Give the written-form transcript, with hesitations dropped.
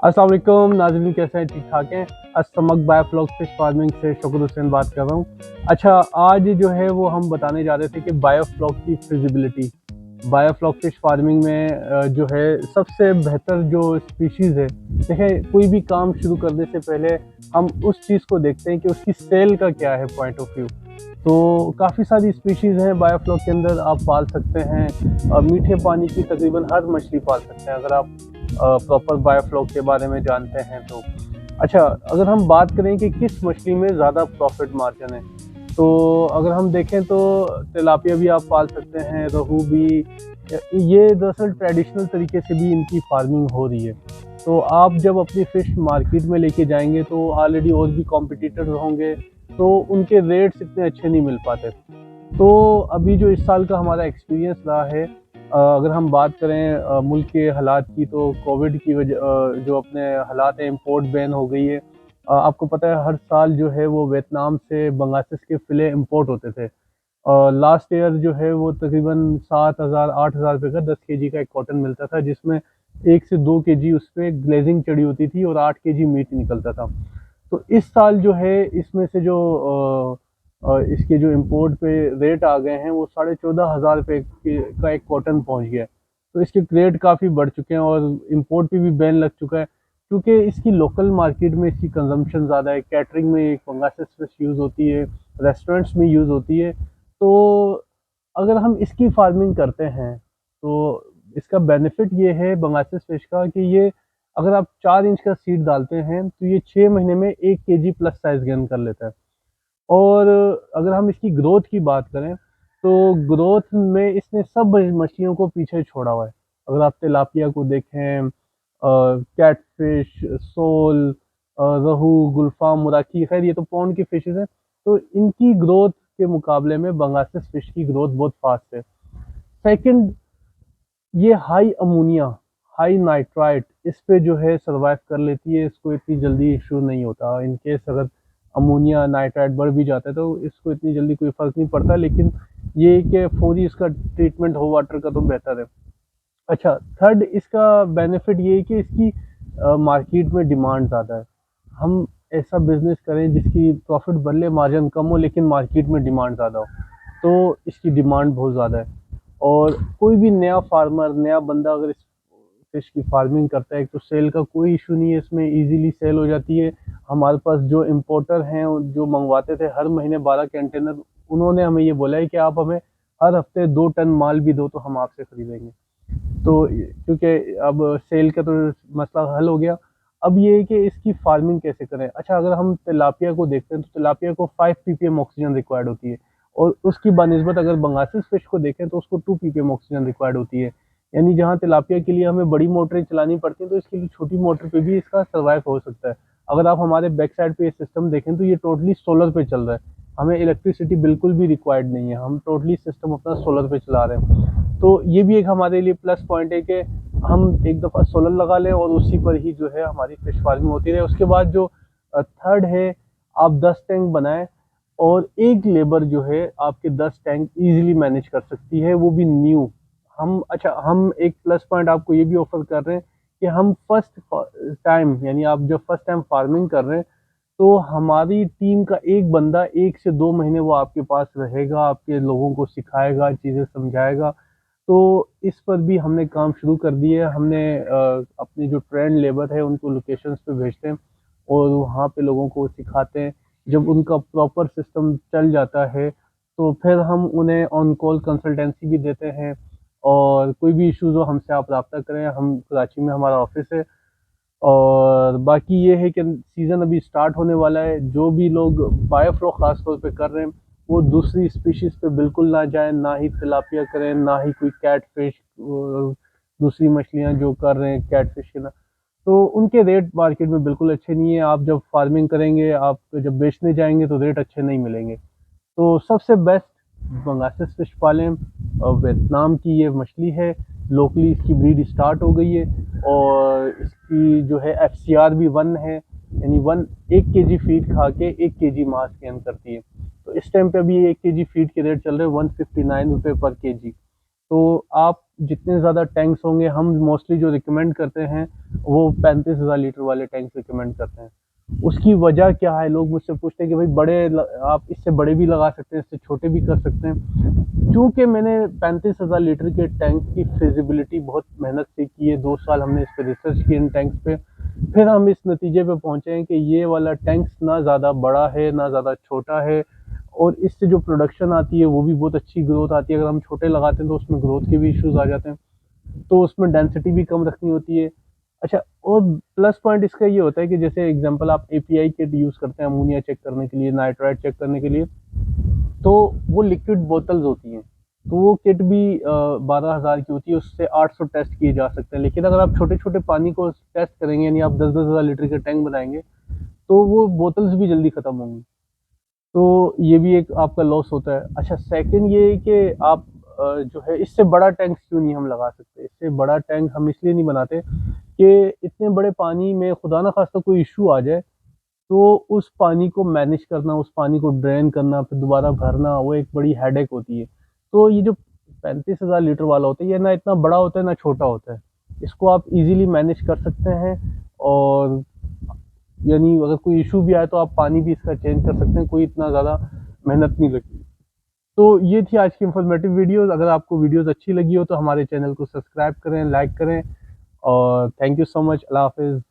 अस्सलाम वालेकुम नाज़रीन, कैसे हैं? ठीक ठाक हैं। असमक बायोफ्लॉक फिश फार्मिंग से शुक्र हुसैन बात कर रहा हूँ। अच्छा, आज जो है वो हम बताने जा रहे थे कि बायोफ्लॉक की फिजिबिलिटी, बायोफ्लॉक फिश फार्मिंग में जो है सबसे बेहतर जो स्पीशीज़ है। देखें, कोई भी काम शुरू करने से पहले हम उस चीज़ को देखते हैं कि उसकी सेल का क्या है पॉइंट ऑफ व्यू। तो काफ़ी सारी स्पीशीज़ हैं बायोफ्लॉक के अंदर, आप पाल सकते हैं। मीठे पानी की तकरीबन हर मछली पाल सकते हैं अगर आप प्रॉपर बायोफ्लॉक के बारे में जानते हैं तो। अच्छा, अगर हम बात करें कि किस मछली में ज़्यादा प्रॉफिट मार्जिन है, तो अगर हम देखें तो तिलापिया भी आप पाल सकते हैं, रोहू भी। ये दरअसल ट्रेडिशनल तरीके से भी इनकी फार्मिंग हो रही है। तो आप जब अपनी फ़िश मार्केट में लेके जाएँगे तो ऑलरेडी और भी कॉम्पिटिटर्स होंगे, तो उनके रेट्स इतने अच्छे नहीं मिल पाते। तो अभी जो इस साल का हमारा एक्सपीरियंस रहा है, अगर हम बात करें मुल्क के हालात की, तो कोविड की वजह जो अपने हालात हैं, इम्पोर्ट बैन हो गई है। आपको पता है हर साल जो है वो वियतनाम से बंगासिस के फ़िले इम्पोर्ट होते थे। लास्ट ईयर जो है वो तकरीबन 7,000 8,000 रुपए का 10 केजी का एक कॉटन मिलता था, जिसमें 1 से 2 केजी उसपे ग्लेज़िंग चढ़ी होती थी और 8 केजी मीट निकलता था। तो इस साल जो है इसमें से जो इसके जो इम्पोर्ट पे रेट आ गए हैं वो 14,500 रुपए के का एक कॉटन पहुंच गया है। तो इसके रेट काफ़ी बढ़ चुके हैं और इम्पोर्ट पे भी बैन लग चुका है, क्योंकि इसकी लोकल मार्केट में इसकी कंजम्पशन ज़्यादा है। कैटरिंग में एक पंगासिस फिश यूज़ होती है, रेस्टोरेंट्स में यूज़ होती है। तो अगर हम इसकी फार्मिंग करते हैं तो इसका बेनिफिट ये है बंगासिस फिश का कि ये, अगर आप 4 इंच का सीड डालते हैं तो ये 6 महीने में 1 केजी प्लस साइज़ गेन कर लेता है। और अगर हम इसकी ग्रोथ की बात करें, तो ग्रोथ में इसने सब मछलियों को पीछे छोड़ा हुआ है। अगर आप तिलापिया को देखें, कैटफ़िश, सोल, रोहू, गुलफा, मुराकी, ख़ैर ये तो पॉन्ड की फ़िशेज़ हैं, तो इनकी ग्रोथ के मुकाबले में बंगासिस फ़िश की ग्रोथ बहुत फ़ास्ट है। सेकंड, ये हाई अमोनिया, हाई नाइट्राइट इस पे जो है सर्वाइव कर लेती है, इसको इतनी जल्दी इश्यू नहीं होता। इन केस अगर अमोनिया, नाइट्राइट बढ़ भी जाता है तो इसको इतनी जल्दी कोई फ़र्क नहीं पड़ता, लेकिन ये कि फौरी इसका ट्रीटमेंट हो वाटर का तो बेहतर है। अच्छा, थर्ड इसका बेनिफिट ये है कि इसकी मार्केट में डिमांड ज़्यादा है। हम ऐसा बिज़नेस करें जिसकी प्रॉफ़िट भले मार्जिन कम हो लेकिन मार्केट में डिमांड ज़्यादा हो, तो इसकी डिमांड बहुत ज़्यादा है। और कोई भी नया फार्मर, नया बंदा अगर इस फिश की फार्मिंग करता है तो सेल का कोई इशू नहीं है, इसमें ईज़िली सेल हो जाती है। हमारे पास जो इम्पोर्टर हैं, जो मंगवाते थे हर महीने 12 कंटेनर, उन्होंने हमें ये बोला है कि आप हमें हर हफ्ते 2 टन माल भी दो तो हम आपसे खरीदेंगे। तो क्योंकि अब सेल का तो मसला हल हो गया। अब ये है कि इसकी फार्मिंग कैसे करें? अच्छा, अगर हम तिलापिया को देखते हैं तो तिलापिया को 5 पीपीएम ऑक्सीजन रिक्वायर्ड होती है, और उसकी बनिस्बत अगर बंगासिस फिश को देखें तो उसको 2 पीपीएम ऑक्सीजन रिक्वायर्ड होती है। यानी जहाँ तिलापिया के लिए हमें बड़ी मोटरें चलानी पड़ती हैं, तो इसके लिए छोटी मोटर पे भी इसका सर्वाइव हो सकता है। अगर आप हमारे बैक साइड पे ये सिस्टम देखें तो ये टोटली सोलर पे चल रहा है। हमें इलेक्ट्रिसिटी बिल्कुल भी रिक्वायर्ड नहीं है, हम टोटली सिस्टम अपना सोलर पे चला रहे हैं। तो ये भी एक हमारे लिए प्लस पॉइंट है कि हम एक दफ़ा सोलर लगा लें और उसी पर ही जो है हमारी फिश फार्मिंग होती रहे। उसके बाद जो थर्ड है, आप 10 टैंक बनाएँ और एक लेबर जो है आपके 10 टैंक ईज़िली मैनेज कर सकती है, वो भी न्यू। हम एक प्लस पॉइंट आपको ये भी ऑफ़र कर रहे हैं कि हम फर्स्ट टाइम, यानी आप जब फर्स्ट टाइम फार्मिंग कर रहे हैं, तो हमारी टीम का एक बंदा 1 से 2 महीने वो आपके पास रहेगा, आपके लोगों को सिखाएगा, चीज़ें समझाएगा। तो इस पर भी हमने काम शुरू कर दिए। हमने अपनी जो ट्रेन्ड लेबर है उनको लोकेशंस पे भेजते हैं और वहाँ पे लोगों को सिखाते हैं। जब उनका प्रॉपर सिस्टम चल जाता है, तो फिर हम उन्हें ऑन कॉल कंसल्टेंसी भी देते हैं, और कोई भी इश्यूज़ हो हमसे आप राब्ता करें। हम कराची में हमारा ऑफ़िस है। और बाकी ये है कि सीज़न अभी स्टार्ट होने वाला है। जो भी लोग बायोफ्लॉक ख़ास तौर पे कर रहे हैं, वो दूसरी स्पीशीज़ पे बिल्कुल ना जाएँ, ना ही तिलापिया करें, ना ही कोई कैटफ़िश, दूसरी मछलियाँ जो कर रहे हैं कैटफ़िश के ना, तो उनके रेट मार्केट में बिल्कुल अच्छे नहीं है। आप जब फार्मिंग करेंगे, आप जब बेचने जाएँगे तो रेट अच्छे नहीं मिलेंगे। तो सबसे बेस्ट बंगासिस फिश पालें। वियतनाम की ये मछली है, लोकली इसकी ब्रीड स्टार्ट हो गई है, और इसकी जो है एफसीआर भी 1 है, यानी 1 केजी फीड खा के 1 केजी मांस गेन करती है। तो इस टाइम पे अभी 1 केजी फीड के रेट चल रहे हैं 159 रुपए पर केजी। तो आप जितने ज़्यादा टैंक्स होंगे, हम मोस्टली जो रिकमेंड करते हैं वो 35,000 लीटर वाले टैंक्स रिकमेंड करते हैं। उसकी वजह क्या है? लोग मुझसे पूछते हैं कि भाई आप इससे बड़े भी लगा सकते हैं, इससे छोटे भी कर सकते हैं। चूँकि मैंने 35,000 लीटर के टैंक की फिज़िबिलिटी बहुत मेहनत से की है, 2 साल हमने इस पे रिसर्च की इन टैंक्स पे, फिर हम इस नतीजे पे पहुँचे हैं कि ये वाला टैंक्स ना ज़्यादा बड़ा है, ना ज़्यादा छोटा है, और इससे जो प्रोडक्शन आती है वो भी बहुत अच्छी ग्रोथ आती है। अगर हम छोटे लगाते हैं तो उसमें ग्रोथ के भी इश्यूज़ आ जाते हैं, तो उसमें डेंसिटी भी कम रखनी होती है। अच्छा, और प्लस पॉइंट इसका ये होता है कि जैसे एग्ज़ाम्पल आप एपीआई किट यूज़ करते हैं अमोनिया चेक करने के लिए, नाइट्राइट चेक करने के लिए, तो वो लिक्विड बोतल्स होती हैं। तो वो किट भी 12,000 की होती है, उससे 800 टेस्ट किए जा सकते हैं। लेकिन अगर आप छोटे-छोटे पानी को टेस्ट करेंगे, यानी आप 10-10 हज़ार लीटर के टैंक बनाएँगे, तो वो बोतल्स भी जल्दी खत्म होंगी। तो ये भी एक आपका लॉस होता है। अच्छा, सेकंड ये है कि आप जो है इससे बड़ा टैंक क्यों नहीं हम लगा सकते? इससे बड़ा टैंक हम इसलिए नहीं बनाते कि इतने बड़े पानी में खुदा ना ख़ास्ता कोई इश्यू आ जाए, तो उस पानी को मैनेज करना, उस पानी को ड्रेन करना, फिर दोबारा भरना, वो एक बड़ी हेडेक होती है। तो ये जो 35,000 लीटर वाला होता है, ये ना इतना बड़ा होता है, ना छोटा होता है। इसको आप ईज़िली मैनेज कर सकते हैं, और यानी अगर कोई इश्यू भी आए तो आप पानी भी इसका चेंज कर सकते हैं, कोई इतना ज़्यादा मेहनत नहीं लगती। तो ये थी आज की इन्फॉर्मेटिव वीडियोज़। अगर आपको वीडियोज़ अच्छी लगी हो तो हमारे चैनल को सब्सक्राइब करें, लाइक करें, और थैंक यू सो मच। अल्लाह हाफ़िज़।